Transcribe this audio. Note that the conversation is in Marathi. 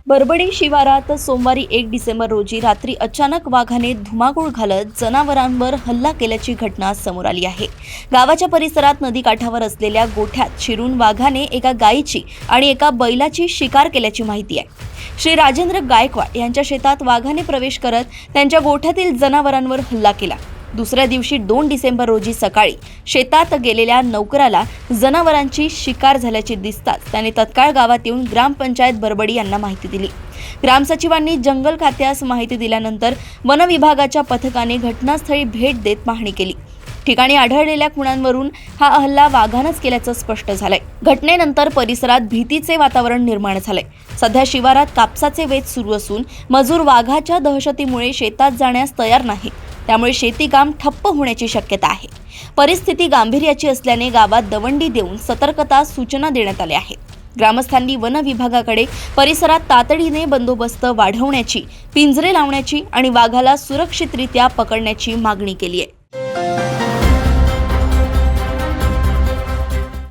बरबडी शिवारात सोमवारी 1 डिसेंबर रोजी रात्री अचानक वाघाने धुमाकूळ घालत जनावरांवर हल्ला केल्याची घटना समोर आली आहे। गावाच्या परिसरात नदीकाठावर असलेल्या गोठ्यात शिरून वाघाने एका गायीची आणि एका बैलाची शिकार केल्याची माहिती आहे। श्री राजेंद्र गायकवाड यांच्या शेतात वाघाने प्रवेश करत त्यांच्या गोठ्यातील जनावरांवर हल्ला केला। दुसऱ्या दिवशी 2 डिसेंबर रोजी सकाळी शेतात गेलेल्या नौकराला जनावरांची शिकार झाल्याचे दिसताच त्याने तत्काळ गावात येऊन ग्रामपंचायत बरबडी यांना माहिती दिली। ग्रामसचिवांनी जंगल खात्यास माहिती दिल्यानंतर वन विभागाच्या पथकाने घटनास्थळी भेट देत पाहणी केली। ठिकाणी आढळलेल्या खुणांवरून हा हल्ला वाघानेच केल्याचं स्पष्ट झालंय। घटनेनंतर परिसरात भीतीचे वातावरण निर्माण झालंय। सध्या शिवारात कापसाचे वेध सुरू असून मजूर वाघाच्या दहशतीमुळे शेतात जाण्यास तयार नाही, त्यामुळे शेती काम ठप्प होण्याची शक्यता आहे। परिस्थिती गांभीर्याची असल्याने गावात दवंडी देऊन सतर्कता सूचना देण्यात आल्या आहेत। ग्रामस्थांनी वन विभागाकडे परिसरात तातडीने बंदोबस्त वाढवण्याची, पिंजरे लावण्याची आणि वाघाला सुरक्षितरित्या पकडण्याची मागणी केली आहे।